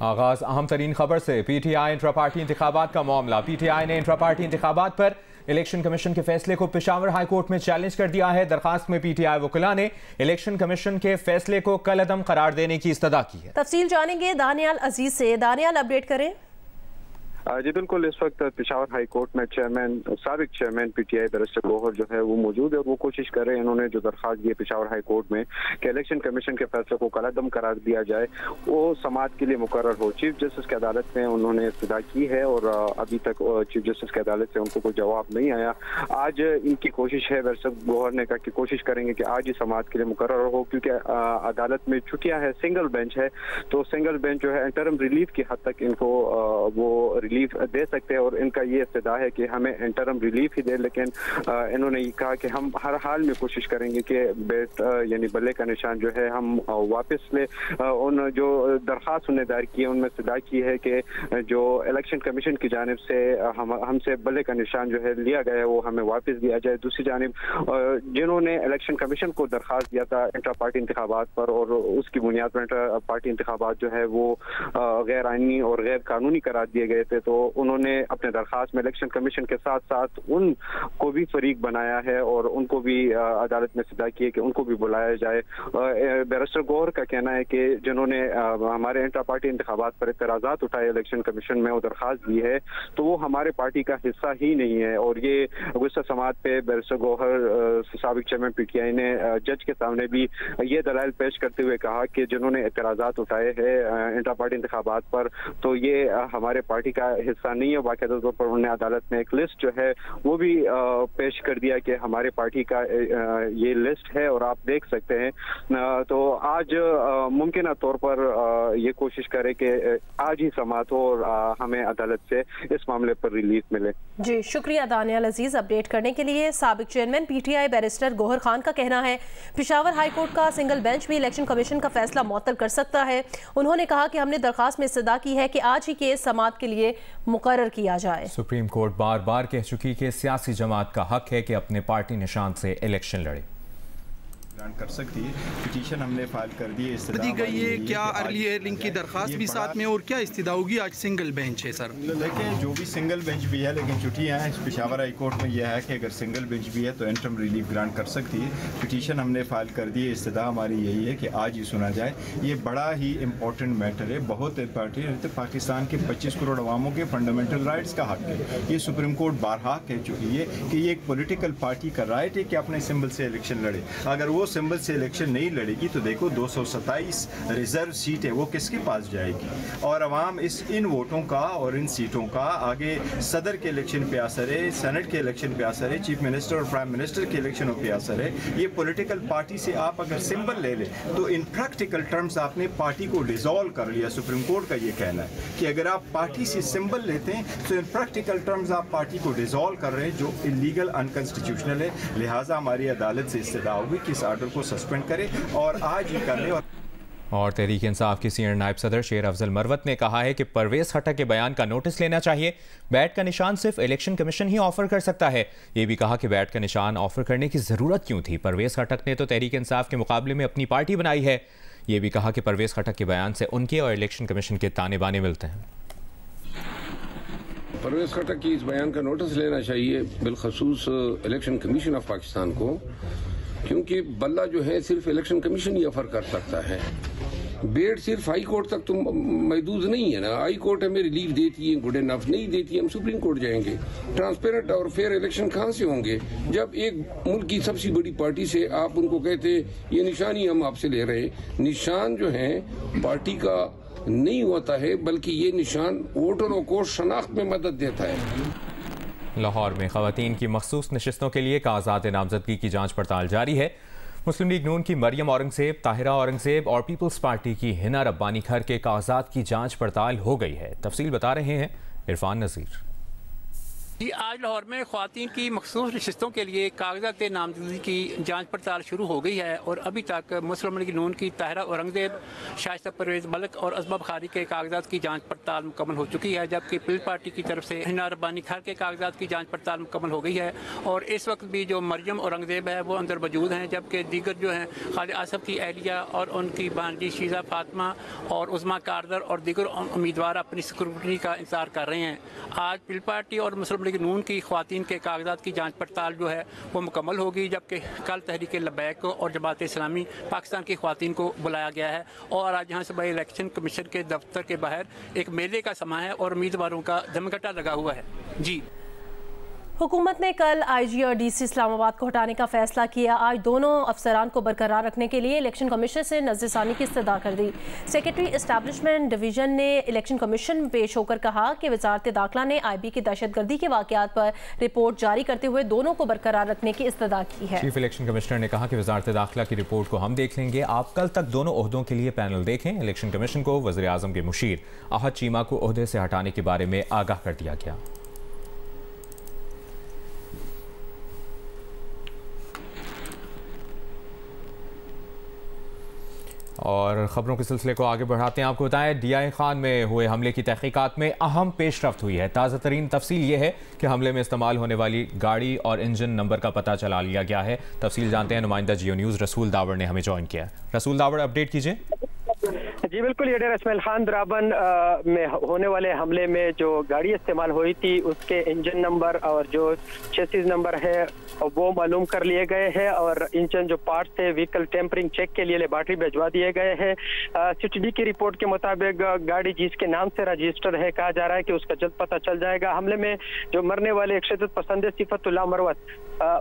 आगाज अहम तरीन खबर से। PTI इंट्रा पार्टी इंतखाबात का मामला। PTI ने इंट्रा पार्टी इंतखाबात पर इलेक्शन कमीशन के फैसले को पेशावर हाई कोर्ट में चैलेंज कर दिया है। दरखास्त में PTI वकीला ने इलेक्शन कमीशन के फैसले को कलअदम करार देने की इस्तदा की है। तफसील जानेंगे दानियाल अजीज से। दानियाल, अपडेट करें। जी बिल्कुल, इस वक्त पेशावर हाई कोर्ट में साबिक चेयरमैन PTI बैरिस्टर गौहर जो है वो मौजूद है और वो कोशिश कर रहे हैं। इन्होंने जो दरखास्त दी है पेशावर हाई कोर्ट में कि इलेक्शन कमीशन के फैसले को कलअदम करार दिया जाए, वो समाअत के लिए मुकर्रर हो। चीफ जस्टिस की अदालत में उन्होंने इस्तदा की है और अभी तक चीफ जस्टिस की अदालत से उनको कोई जवाब नहीं आया। आज इनकी कोशिश है, बैरिस्टर गौहर ने कहा कि कोशिश करेंगे कि आज ही समाअत के लिए मुकर्रर हो, क्योंकि अदालत में छुट्टियाँ है, सिंगल बेंच है, तो सिंगल बेंच जो है इंटरम रिलीफ की हद तक इनको वो रिलीफ दे सकते हैं और इनका ये इस्तदा है कि हमें इंटरम रिलीफ ही दे। लेकिन इन्होंने ये कहा कि हम हर हाल में कोशिश करेंगे कि बेट यानी बल्ले का निशान जो है हम वापस ले। उन जो दरखास्त उन्हें दायर की है उनमें इस्तदा की है कि जो इलेक्शन कमीशन की जानिब से हमसे बल्ले का निशान जो है लिया गया है वो हमें वापस दिया जाए। दूसरी जानिब जिन्होंने इलेक्शन कमीशन को दरखास्त दिया था इंट्रा पार्टी इंतखाबात पर और उसकी बुनियाद पर इंट्रा पार्टी इंतखाबात जो है वो गैर आईनी और गैर कानूनी करार दिए गए थे, तो उन्होंने अपने दरखास्त में इलेक्शन कमीशन के साथ साथ उनको भी फरीक बनाया है और उनको भी अदालत में इस्तदा की है कि उनको भी बुलाया जाए। बैरिस्टर गौहर का कहना है कि जिन्होंने हमारे इंट्रा पार्टी इंतखाबात पर इतराज़ात उठाए इलेक्शन कमीशन में वो दरखास्त दी है तो वो हमारे पार्टी का हिस्सा ही नहीं है। और ये गुस्सा समाअत पे बैरिस्टर गौहर साबिक चेयरमैन PTI ने जज के सामने भी ये दलाइल पेश करते हुए कहा कि जिन्होंने इतराज़ात उठाए हैं इंट्रा पार्टी इंतखाबात पर तो ये हमारे पार्टी का हिस्सा नहीं है। बाकायदा तौर पर उन्होंने अदालत में एक लिस्ट जो है वो भी पेश कर दिया कि हमारे पार्टी का ये लिस्ट है और आप देख सकते हैं। तो आज मुमकिन तौर पर ये कोशिश करें कि आज ही समाअत हो और हमें अदालत से इस मामले पर रिलीफ मिले। जी शुक्रिया दानियाल अजीज अपडेट करने के लिए। साबिक chairman PTI barrister Gohar Khan का कहना है पेशावर हाई कोर्ट का सिंगल बेंच भी इलेक्शन कमीशन का फैसला मुअत्तल कर सकता है। उन्होंने कहा कि हमने दरखास्त में इस्तदा की है कि आज ही केस समाअत के लिए मुकर्रर किया जाए। सुप्रीम कोर्ट बार बार कह चुकी कि सियासी जमात का हक है कि अपने पार्टी निशान से इलेक्शन लड़े। कर सकती है। पिटीशन हमने फाइल कर दी है, दी गई है। क्या अर्ली हियरिंग की दरखास्त भी साथ में और क्या इस्तिदा होगी? आज सिंगल बेंच है सर, लेकिन जो भी सिंगल बेंच भी है लेकिन छुट्टियाँ हैं। पेशावर हाई कोर्ट में यह है कि अगर सिंगल बेंच भी है तो इंटरम रिलीफ ग्रांट कर सकती है। पिटीशन हमने फाइल कर दी है, इस्तिदा हमारी यही है कि आज ही सुना जाए। ये बड़ा ही इंपॉर्टेंट मैटर है, बहुत इंपॉर्टेंट है। तो पाकिस्तान के 25 करोड़ अवामों के फंडामेंटल राइट्स का हक है। ये सुप्रीम कोर्ट बारहा कह चुकी है कि ये एक पॉलिटिकल पार्टी का राइट है कि अपने सिंबल से इलेक्शन लड़े। अगर वो सिंबल से इलेक्शन नहीं लड़ेगी तो देखो 227 रिजर्व सीट है वो किसके पास जाएगी। और अवाम इन वोटों का और इन सीटों का आगे सदर के इलेक्शन पे असर है, सेनेट के इलेक्शन पे असर है, चीफ मिनिस्टर और प्राइम मिनिस्टर के इलेक्शनों पे असर है। ये पॉलिटिकल पार्टी से आप अगर सिंबल ले ले तो इन प्रैक्टिकल टर्म्स आपने पार्टी को डिसॉल्व कर लिया। सुप्रीम कोर्ट का ये कहना है कि अगर आप पार्टी से सिंबल लेते हैं तो इन प्रैक्टिकल टर्म्स आप पार्टी को डिसॉल्व कर रहे हैं, जो इलीगल अनकॉन्स्टिट्यूशनल है। लिहाजा हमारी अदालत से इस्तदा होगी कि इस आर्डर को सस्पेंड करे और आज ही कर ले। और तहरीक इंसाफ की सीनियर नायब सदर शेर अफजल मरवत ने कहा है कि परवेज खटक के बयान का नोटिस लेना चाहिए। बैट का निशान सिर्फ इलेक्शन कमीशन ही ऑफर कर सकता है। ये भी कहा कि बैट का निशान ऑफर करने की जरूरत क्यों थी। परवेज खटक ने तो तहरीक इंसाफ के मुकाबले में अपनी पार्टी बनाई है। ये भी कहा कि परवेज खटक के बयान से उनके और इलेक्शन कमीशन के ताने बाने मिलते हैं। परवेज खटक की इस बयान का नोटिस लेना चाहिए बिलखसूस इलेक्शन कमीशन ऑफ पाकिस्तान को, क्योंकि बल्ला जो है सिर्फ इलेक्शन कमीशन ही ऑफर कर सकता है। बेट सिर्फ हाई कोर्ट तक तो महदूद नहीं है ना। हाई कोर्ट हमें रिलीफ देती है, गुड इनफ नहीं देती, हम सुप्रीम कोर्ट जाएंगे। ट्रांसपेरेंट और फेयर इलेक्शन कहाँ से होंगे जब एक मुल्क की सबसे बड़ी पार्टी से आप उनको कहते ये निशान ही हम आपसे ले रहे। निशान जो है पार्टी का नहीं होता है, बल्कि ये निशान वोटरों को शनाख्त में मदद देता है। लाहौर में खवातीन की मखसूस नशिस्तों के लिए कागजात नामजदगी की जांच पड़ताल जारी है। मुस्लिम लीग नून की मरियम औरंगजेब, ताहिरा औरंगजेब और पीपल्स पार्टी की हिना रब्बानी खर के कागजात की जांच पड़ताल हो गई है। तफसील बता रहे हैं इरफान नज़ीर। आज लाहौर में ख्वातीन की मखसूस नशिस्तों के लिए कागजात नामजदगी की जांच पड़ताल शुरू हो गई है और अभी तक मुस्लिम लीग नून की ताहिरा औरंगजेब, शाइस्ता परवेज मलिक और असमा बुखारी के कागजात की जांच पड़ताल मुकम्मल हो चुकी है, जबकि पीपल्स पार्टी की तरफ से हिना रब्बानी खर के कागजात की जांच पड़ताल मुकम्मल हो गई है और इस वक्त भी जो मरियम औरंगजेब है वो अंदर मौजूद हैं, जबकि दीगर जो हैं खालिद आसफ की एहलिया और उनकी भांजी शीजा फातिमा और उस्मा कारदर और दीगर उम्मीदवार अपनी स्क्रूटनी का इंतजार कर रहे हैं। आज पीपल्स पार्टी और मुस्लिम लीग नून की ख्वातीन के कागजात की जांच पड़ताल जो है वो मुकम्मल होगी, जबकि कल तहरीक लबैक और जमात इस्लामी पाकिस्तान की ख्वातीन को बुलाया गया है और आज यहाँ से इलेक्शन कमीशन के दफ्तर के बाहर एक मेले का समा है और उम्मीदवारों का जमघटा लगा हुआ है। जी, हुकूमत ने कल आईजी और डीसी इस्लामाबाद को हटाने का फैसला किया। आज दोनों अफसरान को बरकरार रखने के लिए इलेक्शन कमीशन से नज़रसानी की इस्तदा कर दी। सेक्रेटरी एस्टैब्लिशमेंट डिवीजन ने इलेक्शन कमीशन में पेश होकर कहा कि वजारत दाखिला ने IB की दहशतगर्दी के वाक़यात पर रिपोर्ट जारी करते हुए दोनों को बरकरार रखने की इस्तदा की है। चीफ इलेक्शन कमिश्नर ने कहा कि वजारत दाखिला की रिपोर्ट को हम देख लेंगे, आप कल तक दोनों ओहदों के लिए पैनल देखें। इलेक्शन कमीशन को वज़ीर आज़म के मुशीर अहद चीमा को ओहदे से हटाने के बारे में आगाह कर दिया गया। और ख़बरों के सिलसिले को आगे बढ़ाते हैं। आपको बताएं, DI खान में हुए हमले की तहकीकात में अहम पेशरफ्त हुई है। ताज़ा तरीन तफसील ये है कि हमले में इस्तेमाल होने वाली गाड़ी और इंजन नंबर का पता चला लिया गया है। तफसील जानते हैं, नुमाइंदा जियो न्यूज़ रसूल दावड़ ने हमें ज्वाइन किया। रसूल दावड़, अपडेट कीजिए। जी बिल्कुल, ये डेरा इस्माइल खान द्राबन में होने वाले हमले में जो गाड़ी इस्तेमाल हुई थी उसके इंजन नंबर और जो चेसिस नंबर है वो मालूम कर लिए गए हैं और इंजन जो पार्ट्स थे व्हीकल टेम्परिंग चेक के लिए लेबॉर्ट्री भिजवा दिए गए हैं। CTD की रिपोर्ट के मुताबिक गाड़ी जिसके नाम से रजिस्टर है, कहा जा रहा है कि उसका जल्द पता चल जाएगा। हमले में जो मरने वाले एक शिद्दत पसंद सिफतुल्लाह मरवत,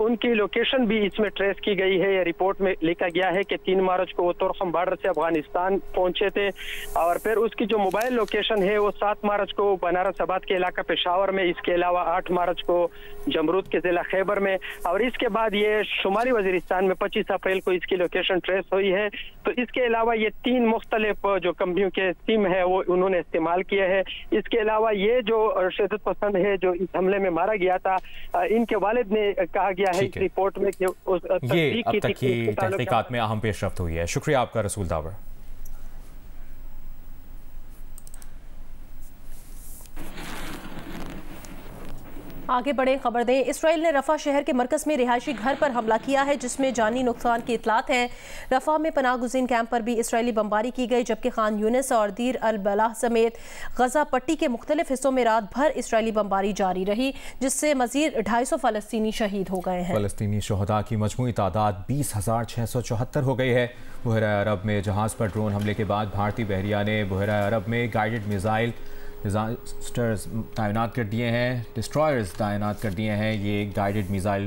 उनकी लोकेशन भी इसमें ट्रेस की गई है। रिपोर्ट में लिखा गया है कि 3 मार्च को वो तुर्खम बॉर्डर से अफगानिस्तान पहुंचे थे और फिर उसकी जो मोबाइल लोकेशन है वो 7 मार्च को बनारस आबाद के इलाका पेशावर में, इसके अलावा 8 मार्च को जमरूद के जिला खैबर में और इसके बाद ये शुमाली वजीरिस्तान में 25 अप्रैल को इसकी लोकेशन ट्रेस हुई है। तो इसके अलावा ये 3 मुख्तलिफ जो कंपनियों के सिम है वो उन्होंने इस्तेमाल किए हैं। इसके अलावा ये जो शिद्दत पसंद है जो इस हमले में मारा गया था, इनके वालिद ने कहा गया है इस रिपोर्ट में कि ये अब तक की तहकीकात में अहम पेशरफ्त हुई है। शुक्रिया आपका रसूल दावर। आगे बढ़े, खबर दें, इसराइल ने रफा शहर के मरकज में रिहायशी घर पर हमला किया है जिसमें जानी नुकसान की इतलात है। रफा में पनाह गुज़ीन कैंप पर भी इसराइली बमबारी की गई, जबकि खान यूनिस और दीर अल बलाह समेत गजा पट्टी के मुख्तलिफ हिस्सों में रात भर इसराइली बमबारी जारी रही, जिससे मजीद 250 फ़लस्तीनी शहीद हो गए हैं। फ़लस्तीनी शहदा की मजमूई तादाद 20,674 हो गई है। बहरा अरब में जहाज़ पर ड्रोन हमले के बाद भारतीय बहरिया ने बहरा अरब में गाइडेड मिसाइल डिजास्टर्स तैनात कर दिए हैं, डिस्ट्रॉयर्स तैनात कर दिए हैं। ये गाइडेड मिसाइल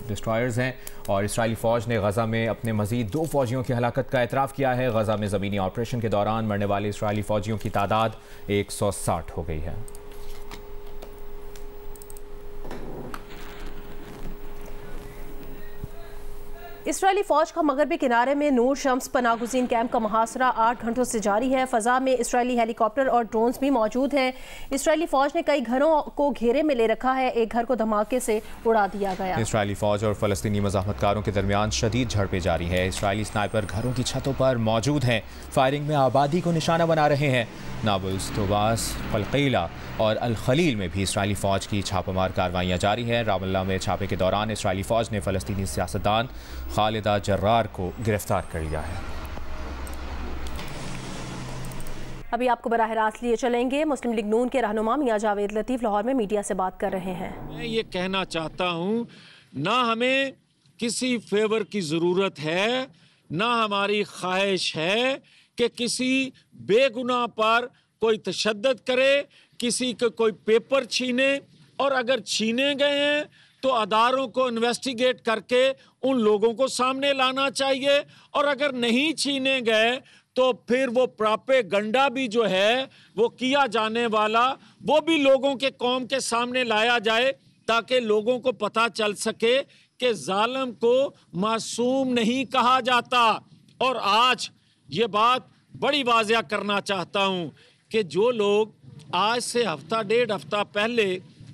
डिस्ट्रॉयर्स हैं और इसराइली फ़ौज ने गज़ा में अपने मज़ीद 2 फ़ौजियों की हलाकत का एतराफ़ किया है। गज़ा में ज़मीनी ऑपरेशन के दौरान मरने वाले इसराइली फ़ौजियों की तादाद 160 हो गई है। इसराइली फौज का मगरबी किनारे में नूर शम्स पनागुज़ीन कैंप का मुहासरा 8 घंटों से जारी है। फ़ज़ा में इसराइली हेलीकॉप्टर और ड्रोन्स भी मौजूद हैं। इसराइली फौज ने कई घरों को घेरे में ले रखा है, एक घर को धमाके से उड़ा दिया गया। इसराइली फौज और फ़लस्तीनी मज़ाहमतकारों के दरमियान शदीद झड़पें जारी है। इसराइली स्नाइपर घरों की छतों पर मौजूद हैं, फायरिंग में आबादी को निशाना बना रहे हैं। नाबुल्स, तोबास, फलकीला और अल खलील में भी इसराइली फ़ौज की छापामार कार्रवाइयाँ जारी हैं। रामल्ला में छापे के दौरान इसराइली फ़ौज ने फ़लस्तीनी सियासतदान खालिदा जर्रार को गिरफ्तार कर लिया है। अभी आपको बराह रास्त लिए चलेंगे। मुस्लिम लीग नून के रहनुमा मियां जावेद लतीफ़ लाहौर में मीडिया से बात कर रहे हैं। मैं ये कहना चाहता हूँ, ना हमें किसी फेवर की ज़रूरत है, ना हमारी ख्वाहिश है कि किसी बेगुनाह पर कोई तशद्दुद करे, किसी के कोई पेपर छीने, और अगर छीने गए हैं तो अदारों को इन्वेस्टिगेट करके उन लोगों को सामने लाना चाहिए, और अगर नहीं छीने गए तो फिर वो प्रोपेगेंडा भी जो है वो किया जाने वाला वो भी लोगों के कौम के सामने लाया जाए, ताकि लोगों को पता चल सके कि जालिम को मासूम नहीं कहा जाता। और आज ये बात बड़ी वाज़ेह करना चाहता हूँ कि जो लोग आज से हफ्ता 1.5 हफ्ता पहले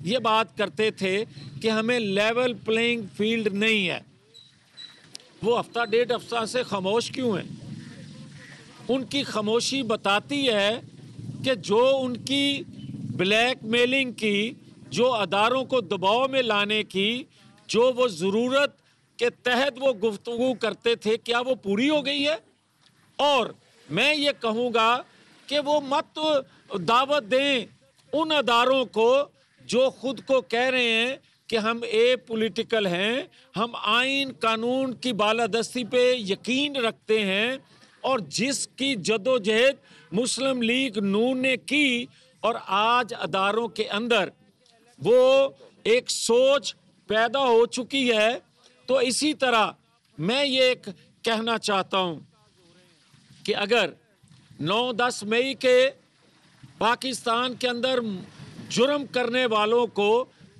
ये बात करते थे कि हमें लेवल प्लेइंग फील्ड नहीं है, वो हफ्ता डेढ़ हफ्ता से खामोश क्यों हैं? उनकी खामोशी बताती है कि जो उनकी ब्लैकमेलिंग की, जो अदारों को दबाव में लाने की, जो वो ज़रूरत के तहत वो गुफ्तगू करते थे, क्या वो पूरी हो गई है? और मैं ये कहूँगा कि वो मत दावत दें उन अदारों को जो खुद को कह रहे हैं कि हम पॉलिटिकल हैं, हम आइन कानून की बालादस्ती पे यकीन रखते हैं, और जिसकी जदोजहद मुस्लिम लीग नून ने की, और आज अदारों के अंदर वो एक सोच पैदा हो चुकी है। तो इसी तरह मैं ये कहना चाहता हूँ कि अगर 9-10 मई के पाकिस्तान के अंदर जुर्म करने वालों को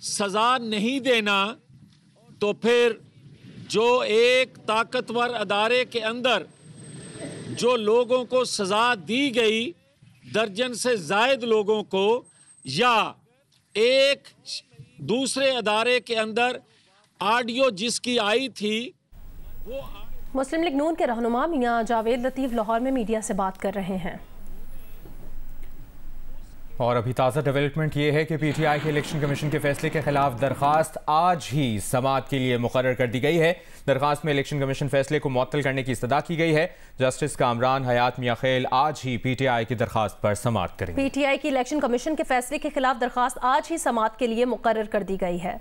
सज़ा नहीं देना, तो फिर जो एक ताकतवर अदारे के अंदर जो लोगों को सज़ा दी गई, दर्जन से ज़ायद लोगों को, या एक दूसरे अदारे के अंदर ऑडियो जिसकी आई थी वो। मुस्लिम लीग नून के रहनुमा मियां जावेद लतीफ़ लाहौर में मीडिया से बात कर रहे हैं। और अभी ताज़ा डेवलपमेंट ये है कि पीटीआई के इलेक्शन कमीशन के फैसले के खिलाफ दरखास्त आज ही समाअत के लिए मुकर्रर कर दी गई है। दरखास्त में इलेक्शन कमीशन फैसले को मुअत्तल करने की इस्तदा की गई है। जस्टिस कामरान हयात मियां खेल आज ही पीटीआई की दरखास्त पर समाअत करेंगे। पीटीआई की इलेक्शन कमीशन के फैसले के खिलाफ दरखास्त आज ही समाअत के लिए मुकर्रर कर दी गई है।